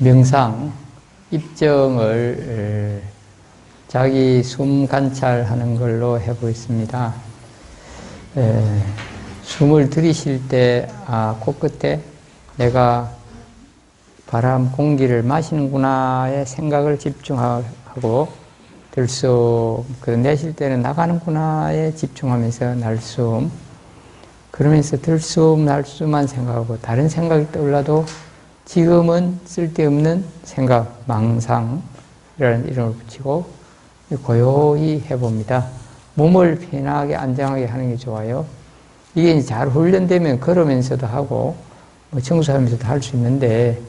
명상, 입정을 자기 숨 관찰하는 걸로 해보겠습니다. 숨을 들이쉴 때, 코끝에 내가 바람, 공기를 마시는구나의 생각을 집중하고, 내쉴 때는 나가는구나에 집중하면서 날숨, 그러면서 들숨, 날숨만 생각하고, 다른 생각이 떠올라도 지금은 쓸데없는 생각, 망상이라는 이름을 붙이고 고요히 해봅니다. 몸을 편하게 안정하게 하는 게 좋아요. 이게 잘 훈련되면 걸으면서도 하고 청소하면서도 할 수 있는데,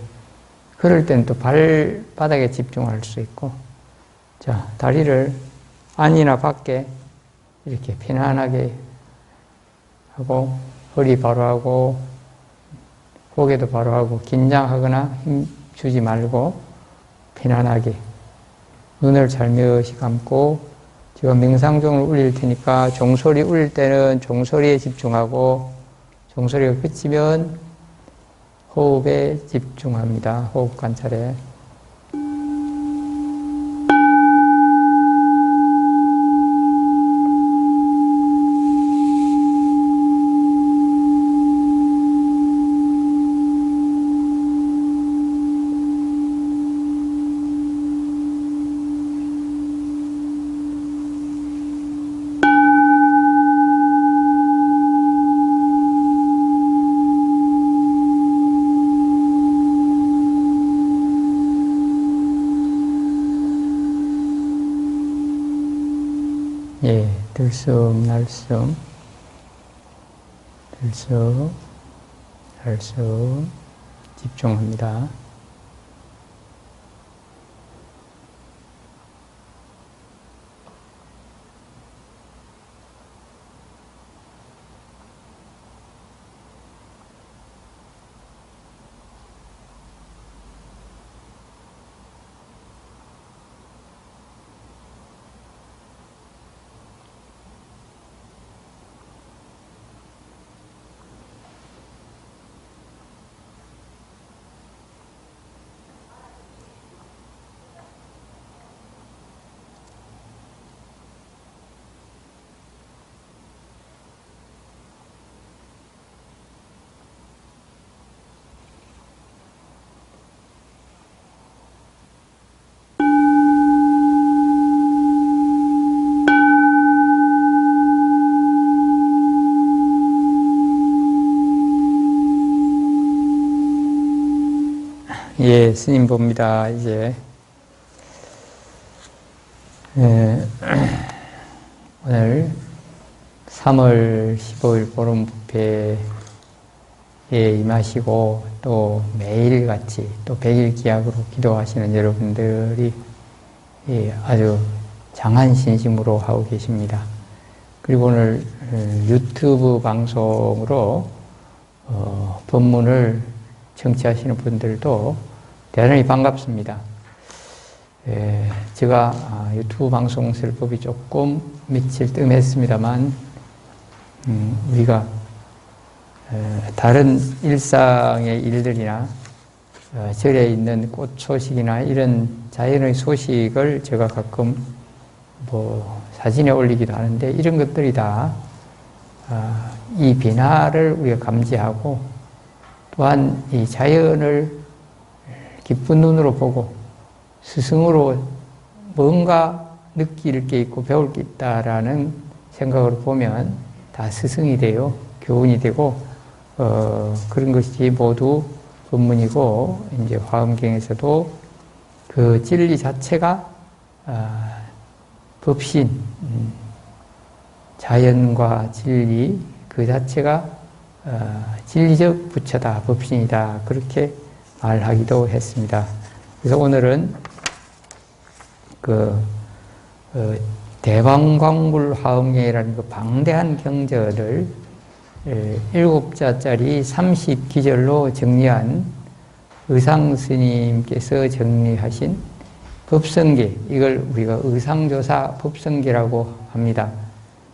그럴 때는 또 발바닥에 집중할 수 있고, 자, 다리를 안이나 밖에 이렇게 편안하게 하고, 허리 바로 하고, 고개도 바로 하고, 긴장하거나 힘 주지 말고 편안하게 눈을 살며시 감고, 제가 명상종을 울릴 테니까 종소리 울릴 때는 종소리에 집중하고, 종소리가 그치면 호흡에 집중합니다. 호흡 관찰에. 들숨, 날숨, 들숨, 날숨, 집중합니다. 예, 스님 봅니다. 이제 오늘 3월 15일 보름부패에 임하시고, 또 매일같이 또 100일 기약으로 기도하시는 여러분들이 아주 장한신심으로 하고 계십니다. 그리고 오늘 유튜브 방송으로 법문을 청취하시는 분들도 대단히 반갑습니다. 제가 유튜브 방송 쓸 법이 조금 며칠 뜸했습니다만, 우리가 다른 일상의 일들이나 절에 있는 꽃 소식이나 이런 자연의 소식을 제가 가끔 사진에 올리기도 하는데, 이런 것들이 다 이 변화를 우리가 감지하고, 또한 이 자연을 기쁜 눈으로 보고 스승으로 뭔가 느낄 게 있고 배울 게 있다라는 생각으로 보면 다 스승이 돼요. 교훈이 되고, 그런 것이 모두 법문이고, 이제 화엄경에서도 그 진리 자체가 법신, 자연과 진리 그 자체가 진리적 부처다, 법신이다, 그렇게 말하기도 했습니다. 그래서 오늘은 대왕광불 화엄경이라는 그 방대한 경전을 7자짜리 30기절로 정리한 의상스님께서 정리하신 법성계, 이걸 우리가 의상조사 법성계라고 합니다.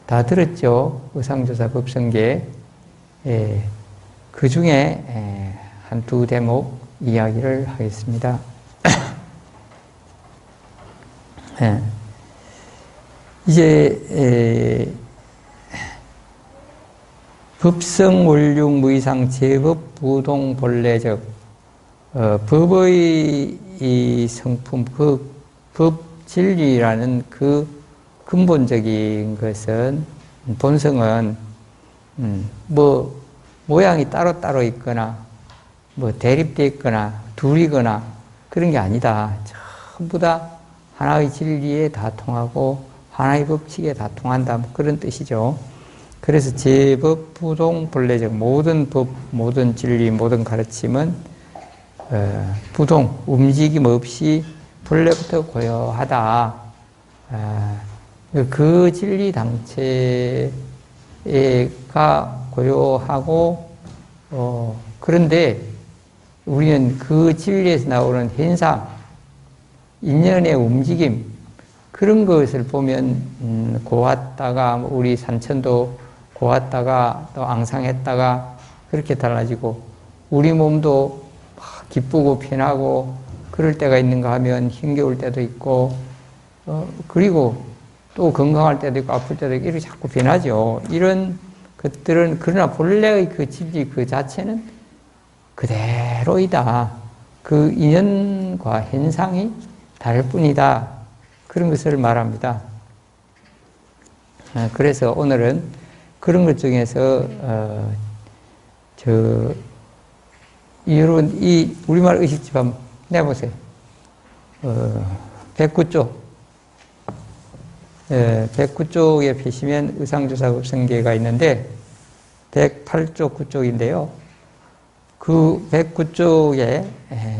다 들었죠? 의상조사 법성계. 그 중에 한 두 대목 이야기를 하겠습니다. 네. 이제 법성 원륜 무이상 제법 부동 본래적 법의 이 성품 법 진리라는 그 근본적인 것은 본성은 뭐 모양이 따로따로 있거나 뭐 대립되어 있거나 둘이거나 그런 게 아니다. 전부 다 하나의 진리에 다 통하고 하나의 법칙에 다 통한다. 뭐 그런 뜻이죠. 그래서 제법 부동 본래적 모든 법, 모든 진리, 모든 가르침은 부동, 움직임 없이 본래부터 고요하다. 그 진리 당체가 고요하고 그런데 우리는 그 진리에서 나오는 현상, 인연의 움직임 그런 것을 보면 고왔다가 우리 산천도 고왔다가 또 앙상했다가 그렇게 달라지고 우리 몸도 기쁘고 편하고 그럴 때가 있는가 하면 힘겨울 때도 있고 그리고 또 건강할 때도 있고 아플 때도 있고 이렇게 자꾸 변하죠. 이런 것들은 그러나 본래의 그 진리 그 자체는 그대로이다. 그 인연과 현상이 다를 뿐이다. 그런 것을 말합니다. 그래서 오늘은 그런 것 중에서 여러분 이 우리말 의식집 한번 내보세요. 109쪽 109쪽에 보시면 의상조사급성계가 있는데 108쪽 9쪽인데요. 그 109쪽에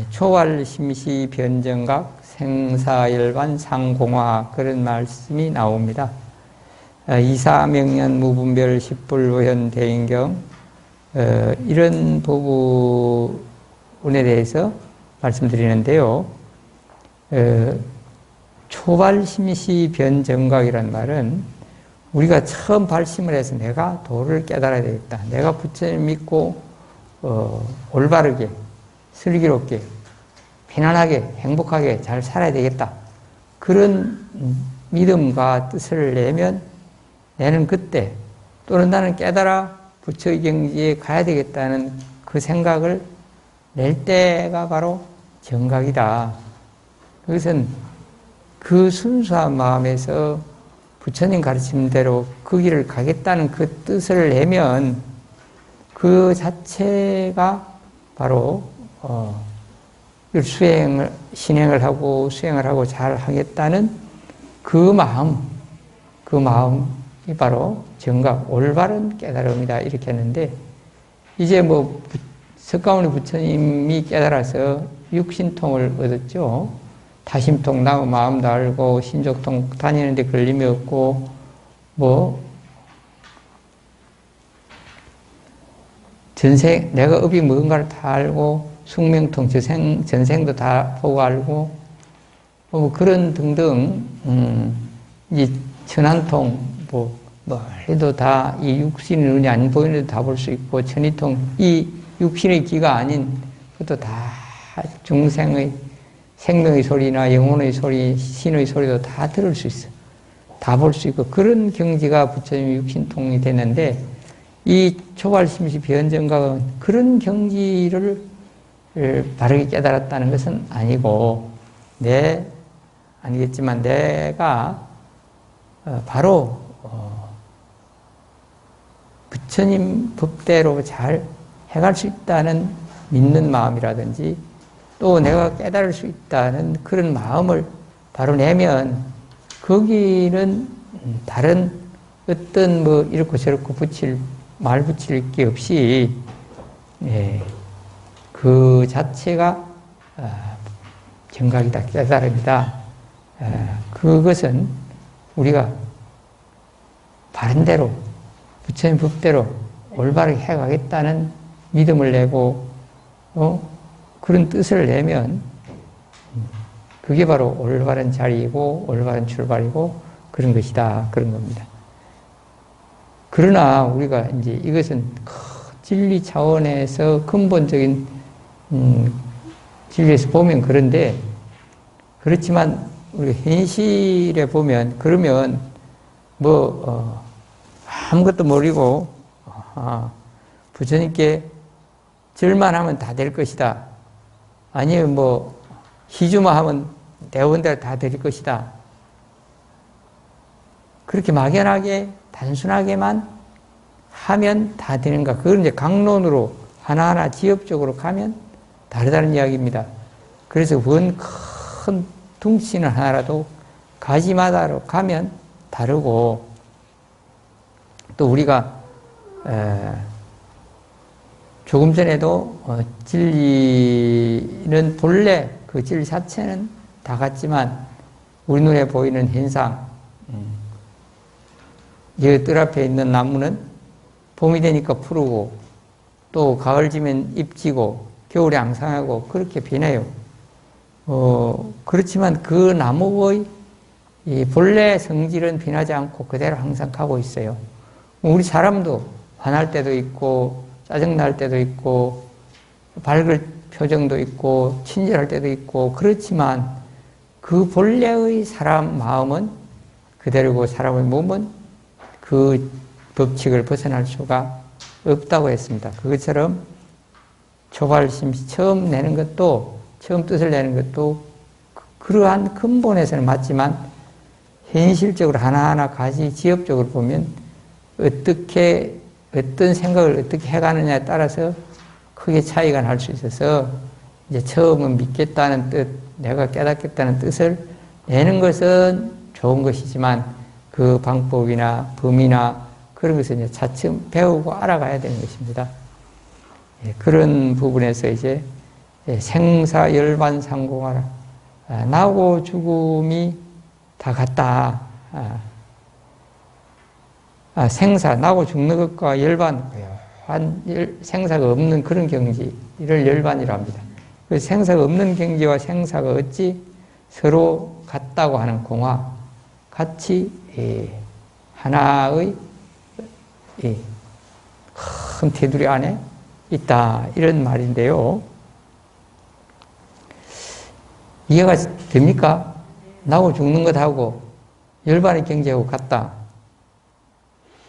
초활심시 변정각 생사열반 상공화 그런 말씀이 나옵니다. 이사명년 무분별 십불무현 대인경 이런 부분에 대해서 말씀드리는데요. 초발심시 변정각이라는 말은 우리가 처음 발심을 해서 내가 도를 깨달아야 되겠다. 내가 부처님 믿고 올바르게 슬기롭게 편안하게 행복하게 잘 살아야 되겠다. 그런 믿음과 뜻을 내면 나는 그때 또는 나는 깨달아 부처의 경지에 가야 되겠다는 그 생각을 낼 때가 바로 정각이다. 그것은 그 순수한 마음에서 부처님 가르침대로 그 길을 가겠다는 그 뜻을 내면 그 자체가 바로 신행을 하고 수행을 하고 잘 하겠다는 그 마음이 바로 정각, 올바른 깨달음이다. 이렇게 했는데, 이제 뭐, 석가모니 부처님이 깨달아서 육신통을 얻었죠. 다심통, 마음도 알고, 신족통 다니는데 걸림이 없고, 내가 업이 뭔가를 다 알고, 숙명통, 전생도 다 보고 알고, 그런 등등, 이 천안통, 해도 다 이 육신의 눈이 안 보이는데도 다 볼 수 있고, 천이통, 이 육신의 귀가 아닌, 그것도 다 중생의 생명의 소리나 영혼의 소리, 신의 소리도 다 들을 수 있어. 다 볼 수 있고, 그런 경지가 부처님의 육신통이 됐는데, 이 초발심시 변정각은 그런 경지를 바르게 깨달았다는 것은 아니고, 아니겠지만 내가 바로 부처님 법대로 잘 해갈 수 있다는 믿는 마음이라든지 또 내가 깨달을 수 있다는 그런 마음을 바로 내면 거기는 다른 어떤 이렇고 저렇고 말 붙일 게 없이 그 자체가 정각이다, 깨달음이다. 그것은 우리가 바른대로 부처님 법대로 올바르게 해가겠다는 믿음을 내고 그런 뜻을 내면 그게 바로 올바른 자리이고 올바른 출발이고 그런 것이다. 그런 겁니다. 그러나 우리가 이제 이것은 진리 차원에서 근본적인 진리에서 보면 그런데, 그렇지만 우리 현실에 보면, 그러면 아무것도 모르고 부처님께 절만 하면 다 될 것이다. 아니면 희주만 하면 대원대로 다 될 것이다. 그렇게 막연하게 단순하게만 하면 다 되는가? 그걸 이제 강론으로 하나하나 지엽적으로 가면 다르다는 이야기입니다. 그래서 큰 둥치는 하나라도 가지마다로 가면 다르고, 또 우리가 조금 전에도 진리는 본래 그 진리 자체는 다 같지만 우리 눈에 보이는 현상, 이 뜰 앞에 있는 나무는 봄이 되니까 푸르고 또 가을지면 잎지고 겨울에 앙상하고 그렇게 변해요. 그렇지만 그 나무의 이 본래 성질은 변하지 않고 그대로 항상 가고 있어요. 우리 사람도 화날 때도 있고 짜증날 때도 있고 밝을 표정도 있고 친절할 때도 있고, 그렇지만 그 본래의 사람 마음은 그대로고 사람의 몸은 그 법칙을 벗어날 수가 없다고 했습니다. 그것처럼 초발심시 처음 뜻을 내는 것도 그러한 근본에서는 맞지만 현실적으로 하나하나 가지 지엽적으로 보면 어떤 생각을 어떻게 해가느냐에 따라서 크게 차이가 날 수 있어서, 이제 처음은 믿겠다는 뜻, 내가 깨닫겠다는 뜻을 내는 것은 좋은 것이지만 그 방법이나 범위나 그런 것을 이제 차츰 배우고 알아가야 되는 것입니다. 그런 부분에서 이제 생사열반상공하라. 나고 죽음이 다 같다. 나고 죽는 것과 열반, 생사가 없는 그런 경지, 이를 열반이라 합니다. 그 생사가 없는 경지와 생사가 어찌 서로 같다고 하는 공화, 같이 하나의 큰 테두리 안에 있다, 이런 말인데요. 이해가 됩니까? 나고 죽는 것하고 열반의 경지하고 같다.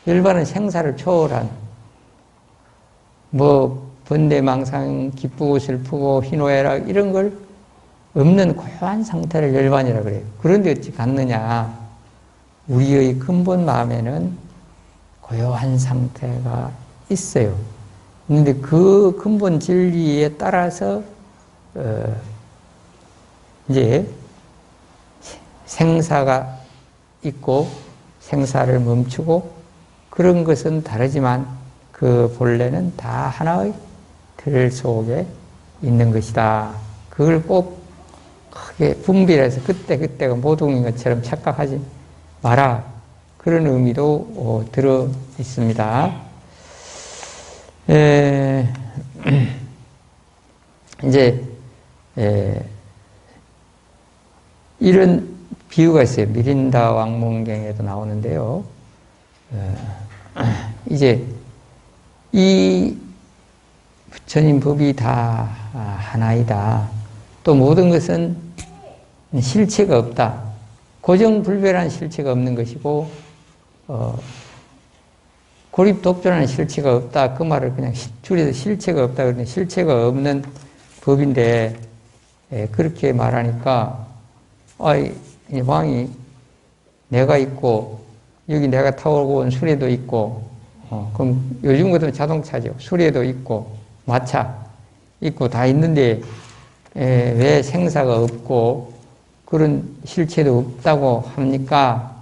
열반은 생사를 초월한 번뇌망상, 기쁘고 슬프고 희노애락 이런 걸 없는 고요한 상태를 열반이라 그래요. 그런데 어찌 같느냐? 우리의 근본 마음에는 고요한 상태가 있어요. 그런데 그 근본 진리에 따라서 이제 생사가 있고 생사를 멈추고 그런 것은 다르지만 그 본래는 다 하나의 틀 속에 있는 것이다. 그걸 꼭 크게 분별해서 그때가 모동인 것처럼 착각하지 마라. 그런 의미도 들어 있습니다. 이제 이런 비유가 있어요. 미린다 왕몽경에도 나오는데요. 이제 이 부처님 법이 다 하나이다. 또 모든 것은 실체가 없다. 고정불변한 실체가 없는 것이고 고립독존하는 실체가 없다. 그 말을 그냥 줄여서 실체가 없다. 그러는데 실체가 없는 법인데 그렇게 말하니까 이 왕이 내가 있고 여기 내가 타고 온 수레도 있고 그럼 요즘 같으면 자동차죠. 수레도 있고 마차 있고 다 있는데 왜 생사가 없고 그런 실체도 없다고 합니까?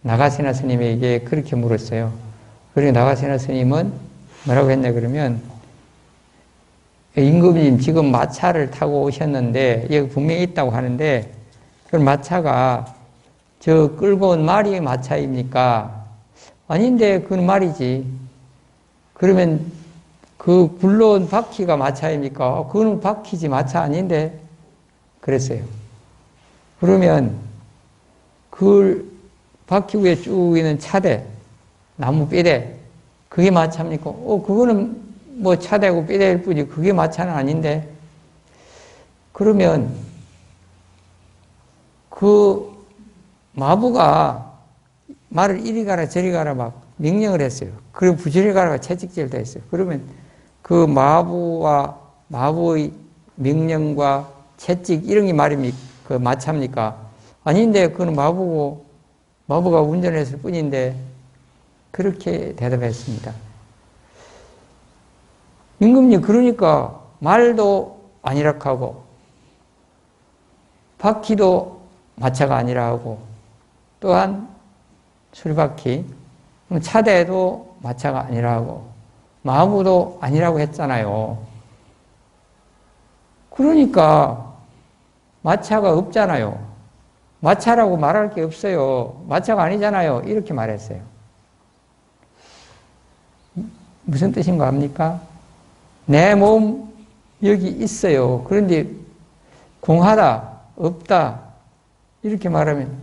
나가세나 스님에게 그렇게 물었어요. 그리고 나가세나 스님은 뭐라고 했냐 그러면 임금님 지금 마차를 타고 오셨는데 여기 분명히 있다고 하는데 그 마차가 저 끌고 온 말이 마차입니까? 아닌데 그건 말이지. 그러면 그 굴러온 바퀴가 마차입니까? 그거는 바퀴지 마차 아닌데 그랬어요. 그러면 그 바퀴 위에 쭉 있는 차대, 나무 뼈대 그게 마차입니까? 그거는 뭐 차대고 뼈대일 뿐이지 그게 마차는 아닌데 그러면 그 마부가 말을 이리 가라 저리 가라 막 명령을 했어요. 그리고 부지런히 가라가 채찍질도 했어요. 그러면 그 마부의 명령과 채찍 이런 게 말입니까? 그 마차입니까? 아닌데 그건 마부가 운전했을 뿐인데 그렇게 대답했습니다. 임금님 그러니까 말도 아니라 하고 바퀴도 마차가 아니라 하고 또한 수리바퀴 차대도 마차가 아니라 하고 마부도 아니라고 했잖아요. 그러니까 마차가 없잖아요. 마차라고 말할 게 없어요. 마차가 아니잖아요. 이렇게 말했어요. 무슨 뜻인가 압니까? 내 몸 여기 있어요. 그런데 공하다, 없다 이렇게 말하면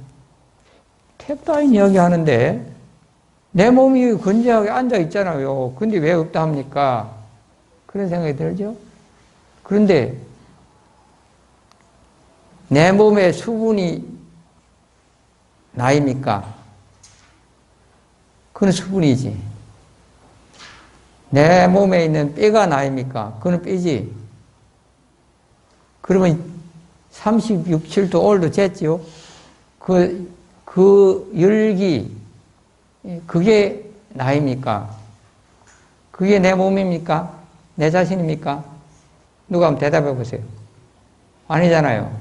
탭다인 이야기 하는데 내 몸이 건재하게 앉아 있잖아요. 근데 왜 없다 합니까? 그런 생각이 들죠? 그런데 내 몸에 수분이 나입니까? 그건 수분이지. 내 몸에 있는 뼈가 나입니까? 그건 뼈지. 그러면 36, 7도 오늘도 쟀지요? 그 열기, 그게 나입니까? 그게 내 몸입니까? 내 자신입니까? 누가 한번 대답해 보세요. 아니잖아요.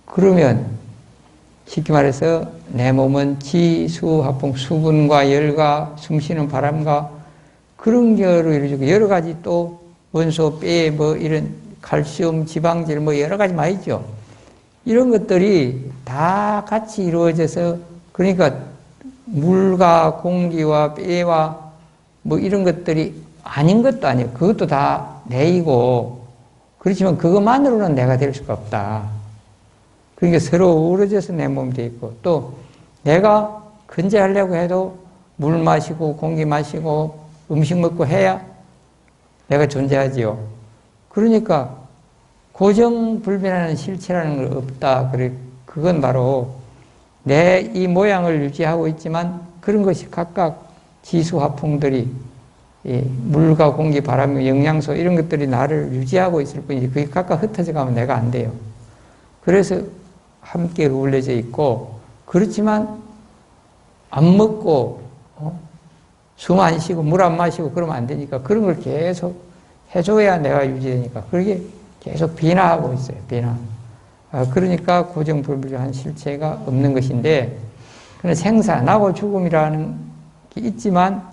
그러면 쉽게 말해서 내 몸은 지수화풍 수분과 열과 숨쉬는 바람과 그런 결로 이루어지고 여러 가지 또 원소, 뼈, 뭐 이런 칼슘, 지방질 뭐 여러 가지 많이 있죠. 이런 것들이 다 같이 이루어져서 그러니까 물과 공기와 뼈와 뭐 이런 것들이 아닌 것도 아니에요. 그것도 다 내이고 그렇지만 그것만으로는 내가 될 수가 없다. 그러니까 서로 어우러져서 내 몸이 돼 있고 또 내가 건재하려고 해도 물 마시고 공기 마시고 음식 먹고 해야 내가 존재하지요. 그러니까 고정불변하는 실체라는 걸 없다. 그래 그건 바로 내 이 모양을 유지하고 있지만 그런 것이 각각 지수화풍들이 물과 공기, 바람, 영양소 이런 것들이 나를 유지하고 있을 뿐이지 그게 각각 흩어져 가면 내가 안 돼요. 그래서 함께 어울려져 있고 그렇지만 안 먹고 숨 안 쉬고 물 안 마시고 그러면 안 되니까 그런 걸 계속 해줘야 내가 유지되니까 그게 계속 변화하고 있어요. 변화. 그러니까 고정불변한 실체가 없는 것인데 그러나 생사, 나고 죽음이라는 게 있지만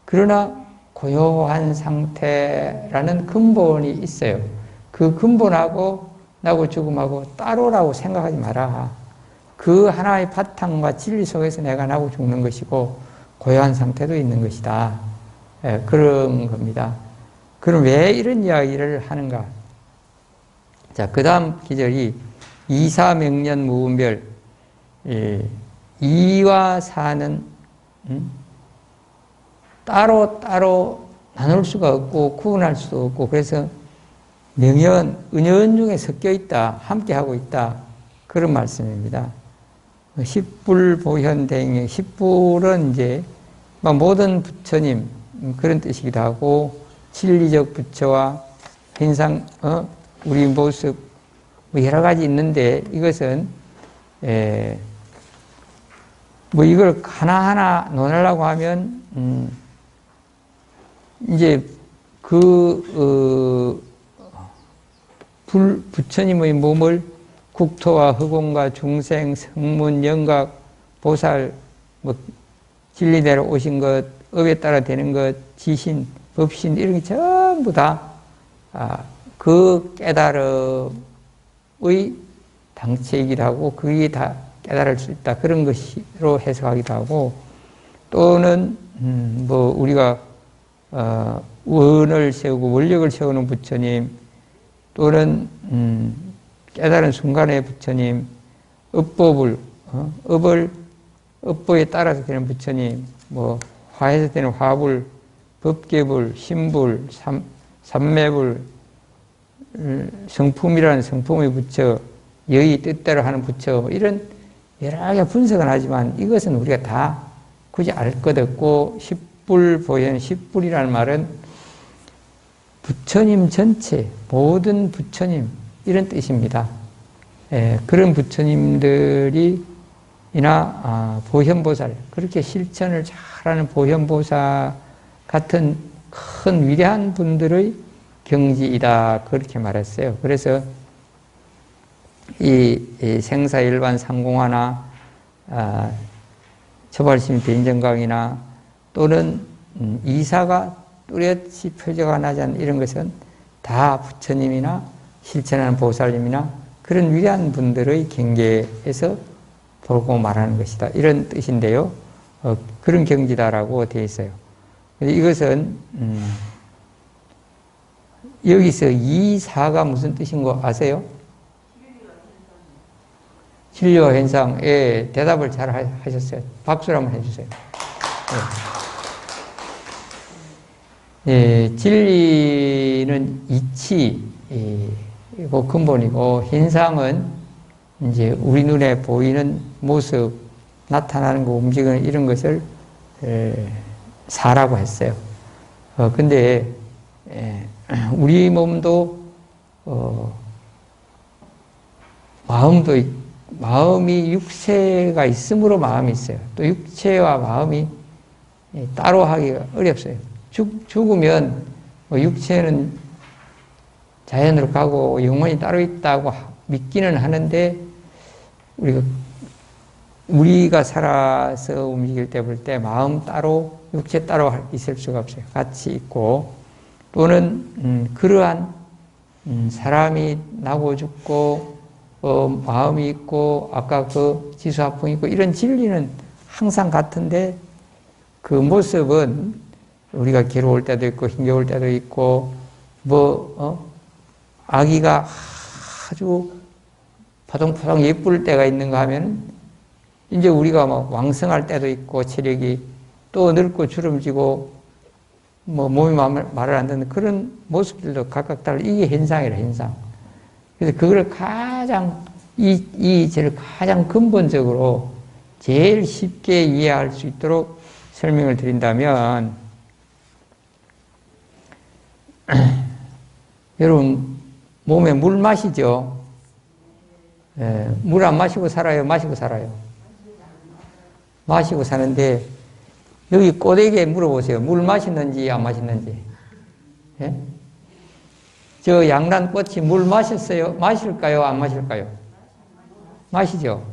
그러나 고요한 상태라는 근본이 있어요. 그 근본하고 나고 죽음하고 따로라고 생각하지 마라. 그 하나의 바탕과 진리 속에서 내가 나고 죽는 것이고 고요한 상태도 있는 것이다. 그런 겁니다. 그럼 왜 이런 이야기를 하는가? 자, 그 다음 기절이 이사명년 무분별. 이와 사는 따로 나눌 수가 없고 구분할 수도 없고 그래서 명연, 은연 중에 섞여 있다, 함께 하고 있다. 그런 말씀입니다. 십불보현대행의 십불은 이제 모든 부처님 그런 뜻이기도 하고 진리적 부처와 현상, 우리 모습 뭐 여러 가지 있는데 이것은 뭐 이걸 하나하나 논하려고 하면 이제 부처님의 몸을 국토와 허공과 중생, 성문, 영각, 보살, 뭐 진리대로 오신 것, 업에 따라 되는 것, 지신, 법신 이런 게 전부 다 그 깨달음의 당체이기도 하고 그게 다 깨달을 수 있다 그런 것으로 해석하기도 하고 또는 뭐 우리가 원을 세우고 원력을 세우는 부처님 또는 깨달은 순간의 부처님, 업법을 업보에 따라서 되는 부처님, 뭐 화에서 되는 화불, 법계불, 신불, 삼매불, 성품이라는 성품의 부처, 여의 뜻대로 하는 부처, 뭐 이런 여러 가지 분석은 하지만 이것은 우리가 다 굳이 알 것 없고, 십불보현, 십불이라는 말은 부처님 전체, 모든 부처님, 이런 뜻입니다. 그런 부처님들이 보현보살, 그렇게 실천을 잘하는 보현보살 같은 큰 위대한 분들의 경지이다, 그렇게 말했어요. 그래서 이 생사일반 상공화나 초발심 변정강이나 또는 이사가 뚜렷이 표적가 나지 않는 이런 것은 다 부처님이나 실천하는 보살님이나 그런 위대한 분들의 경계에서 보고 말하는 것이다, 이런 뜻인데요. 그런 경지다라고 되어 있어요. 이것은 여기서 이사가 무슨 뜻인 거 아세요? 진리와 현상에 대답을 잘 하셨어요. 박수를 한번 해주세요. 진리는 이치이고 근본이고, 현상은 이제 우리 눈에 보이는 모습, 나타나는 거, 움직이는 이런 것을 사라고 했어요. 근데 우리 몸도 마음이 육체가 있으므로 마음이 있어요. 또 육체와 마음이 따로 하기가 어렵어요. 죽으면 육체는 자연으로 가고 영혼이 따로 있다고 믿기는 하는데, 우리가 살아서 움직일 때 볼 때 마음 따로, 육체 따로 있을 수가 없어요. 같이 있고, 또는 그러한 사람이 나고 죽고 마음이 있고 아까 그 지수화풍이 있고 이런 진리는 항상 같은데, 그 모습은 우리가 괴로울 때도 있고 힘겨울 때도 있고 아기가 아주 파동파동 예쁠 때가 있는가 하면 이제 우리가 막 왕성할 때도 있고, 체력이 또 늙고 주름지고 몸이 말을 안 듣는 그런 모습들도 각각 달라. 이게 현상이라, 현상. 그래서 그걸 가장 제일 가장 근본적으로 제일 쉽게 이해할 수 있도록 설명을 드린다면, 여러분 몸에 물 마시죠? 물 안 마시고 살아요? 마시고 살아요? 마시고 사는데, 여기 꼬대기에 물어보세요. 물 마시는지 안 마시는지. 예? 저 양란꽃이 물 마셨어요? 마실까요? 안 마실까요? 마시죠.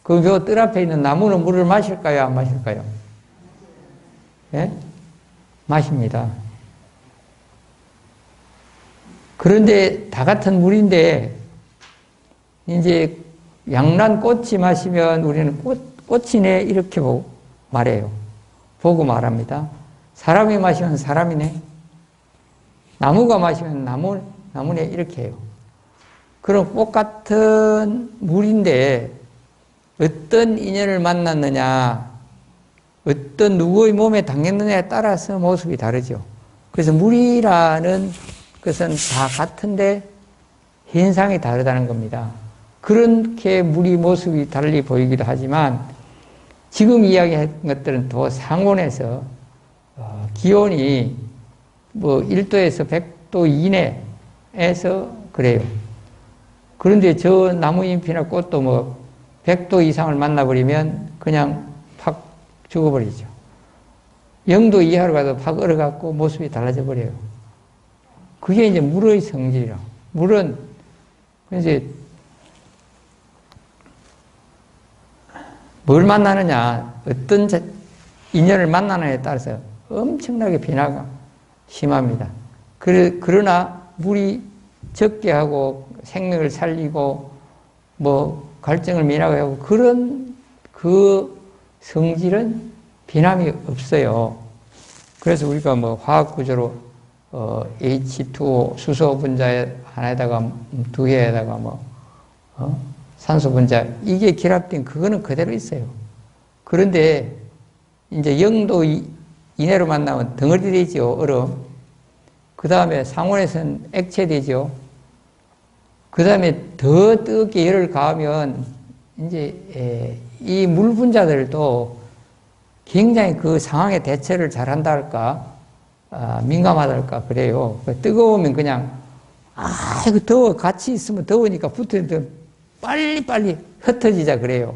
그 뜰 앞에 있는 나무는 물을 마실까요? 안 마실까요? 예? 마십니다. 그런데 다 같은 물인데, 이제 양란꽃이 마시면 우리는 꽃이네 이렇게 말해요. 보고 말합니다. 사람이 마시면 사람이네. 나무가 마시면 나무네 이렇게 해요. 그럼 꽃 같은 물인데 어떤 인연을 만났느냐, 어떤 누구의 몸에 당했느냐에 따라서 모습이 다르죠. 그래서 물이라는 것은 다 같은데 현상이 다르다는 겁니다. 그렇게 물이 모습이 달리 보이기도 하지만, 지금 이야기한 것들은 더 상온에서 기온이 1도에서 100도 이내에서 그래요. 그런데 저 나무잎이나 꽃도 100도 이상을 만나버리면 그냥 팍 죽어버리죠. 0도 이하로 가도 팍 얼어갖고 모습이 달라져 버려요. 그게 이제 물의 성질이라. 물은 이제 뭘 만나느냐, 어떤 인연을 만나느냐에 따라서 엄청나게 변화가 심합니다. 그러나 물이 적게 하고 생명을 살리고 갈증을 면하게 하고 그런 그 성질은 변함이 없어요. 그래서 우리가 화학 구조로 H2O 수소 분자 하나에다가 두 개에다가 산소 분자, 이게 결합된 그거는 그대로 있어요. 그런데 이제 0도 이내로 만나면 덩어리 되죠, 얼음. 그 다음에 상온에서는 액체되죠. 그 다음에 더 뜨겁게 열을 가하면 이제 이 물 분자들도 굉장히 그 상황에 대처를 잘한다 할까, 민감하다 할까 그래요. 뜨거우면 그냥 이거 더워, 같이 있으면 더우니까 붙어있는데 빨리빨리 흩어지자 그래요.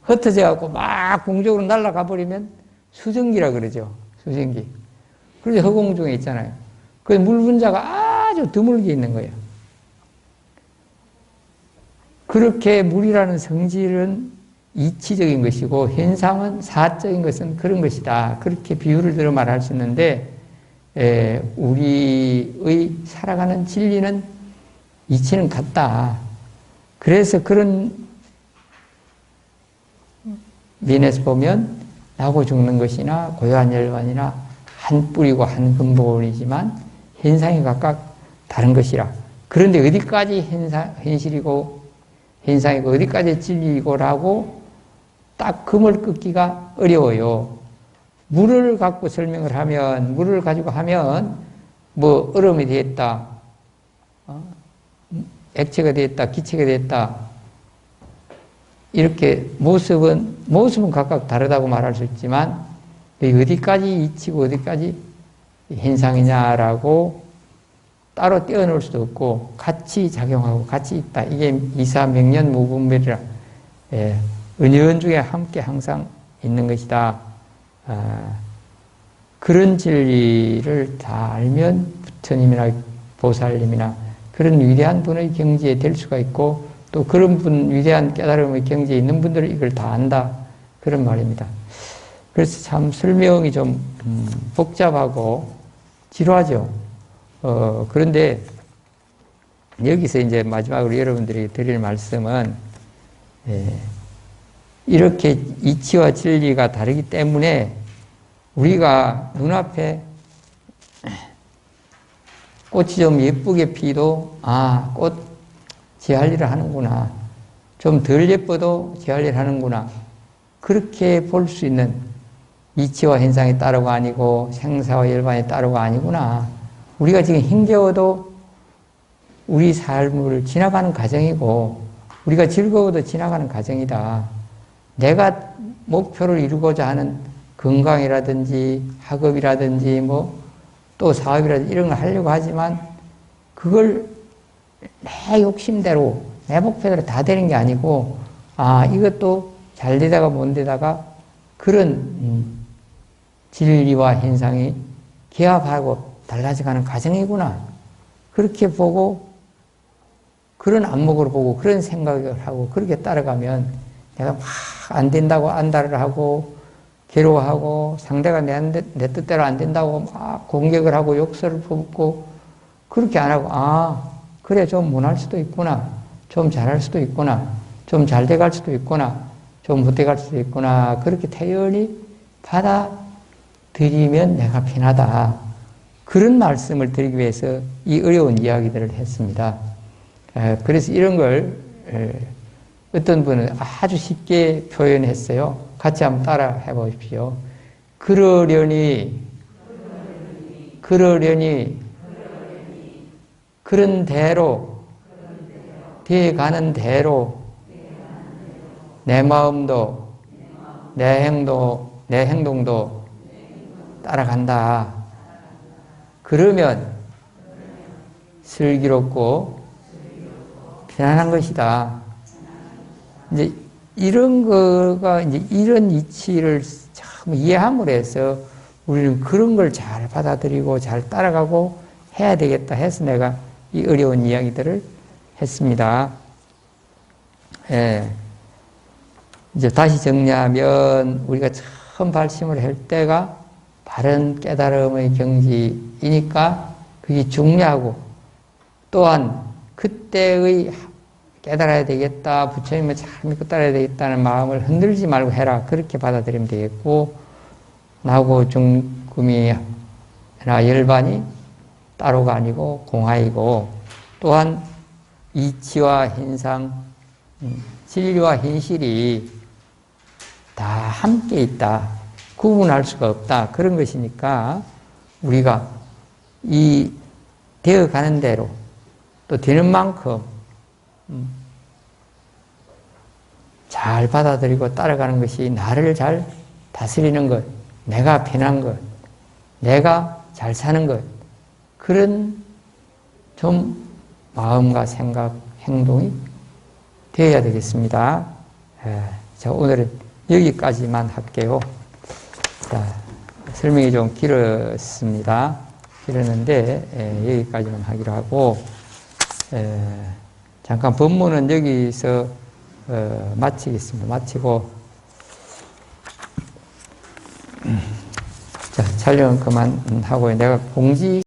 흩어져갖고 막 공중으로 날아가 버리면 수증기라 그러죠. 수증기. 그래서 허공 중에 있잖아요. 그 물 분자가 아주 드물게 있는 거예요. 그렇게 물이라는 성질은 이치적인 것이고 현상은 사적인 것은 그런 것이다. 그렇게 비유를 들어 말할 수 있는데 우리의 살아가는 진리는 이치는 같다. 그래서 그런 면에서 보면 나고 죽는 것이나 고요한 열반이나 한 뿌리고 한 근본이지만 현상이 각각 다른 것이라. 그런데 어디까지 현실이고 현상이고 어디까지 진리이고라고 딱 금을 긋기가 어려워요. 물을 갖고 설명을 하면, 물을 가지고 하면, 뭐, 얼음이 되었다, 액체가 되었다, 기체가 되었다, 이렇게 모습은 각각 다르다고 말할 수 있지만, 어디까지 이치고 어디까지 현상이냐라고 따로 떼어놓을 수도 없고, 같이 작용하고 같이 있다. 이게 이사명년 무분별이라, 은연중에 함께 항상 있는 것이다. 그런 진리를 다 알면 부처님이나 보살님이나 그런 위대한 분의 경지에 될 수가 있고 또 그런 분 위대한 깨달음의 경지에 있는 분들은 이걸 다 안다. 그런 말입니다. 그래서 참 설명이 좀 복잡하고 지루하죠. 그런데 여기서 이제 마지막으로 여러분들에게 드릴 말씀은 이렇게 이치와 진리가 다르기 때문에 우리가 눈앞에 꽃이 좀 예쁘게 피도 꽃 지 할 일을 하는구나. 좀 덜 예뻐도 지 할 일을 하는구나. 그렇게 볼 수 있는 이치와 현상이 따로가 아니고 생사와 열반이 따로가 아니구나. 우리가 지금 힘겨워도 우리 삶을 지나가는 과정이고 우리가 즐거워도 지나가는 과정이다. 내가 목표를 이루고자 하는 건강이라든지 학업이라든지 뭐 또 사업이라든지 이런 걸 하려고 하지만 그걸 내 욕심대로 내 목표대로 다 되는 게 아니고 이것도 잘 되다가 못 되다가 그런 진리와 현상이 기합하고 달라져가는 과정이구나. 그렇게 보고 그런 안목으로 보고 그런 생각을 하고 그렇게 따라가면 내가 막 안 된다고 안달을 하고 괴로워하고 상대가 내 뜻대로 안 된다고 막 공격을 하고 욕설을 퍼붓고 그렇게 안 하고 그래 좀 못할 수도 있구나. 좀 잘할 수도 있구나. 좀 잘 돼갈 수도 있구나. 좀 못 돼갈 수도 있구나. 그렇게 태연히 받아들이면 내가 편하다. 그런 말씀을 드리기 위해서 이 어려운 이야기들을 했습니다. 그래서 이런 걸 어떤 분은 아주 쉽게 표현했어요. 같이 한번 따라 해보십시오. 그러려니 그런 대로 되어가는 대로 내 마음도 내 행동도 따라간다. 그러면 슬기롭고 편안한 것이다. 이제 이런 거가 이제 이런 이치를 참 이해함으로 해서 우리는 그런 걸 잘 받아들이고 잘 따라가고 해야 되겠다 해서 내가 이 어려운 이야기들을 했습니다. 이제 다시 정리하면 우리가 처음 발심을 할 때가 바른 깨달음의 경지이니까 그게 중요하고 또한 그때의 깨달아야 되겠다, 부처님을 잘 믿고 따라야 되겠다는 마음을 흔들지 말고 해라. 그렇게 받아들이면 되겠고 나고 중금이나 열반이 따로가 아니고 공하이고 또한 이치와 현상, 진리와 현실이 다 함께 있다. 구분할 수가 없다. 그런 것이니까 우리가 이 되어 가는 대로 또 되는 만큼 잘 받아들이고 따라가는 것이 나를 잘 다스리는 것, 내가 편한 것, 내가 잘 사는 것, 그런 좀 마음과 생각, 행동이 되어야 되겠습니다. 자, 오늘은 여기까지만 할게요. 자, 설명이 좀 길었습니다. 길었는데 여기까지만 하기로 하고 잠깐 본문은 여기서 마치겠습니다. 마치고 자, 촬영 그만하고 내가 공지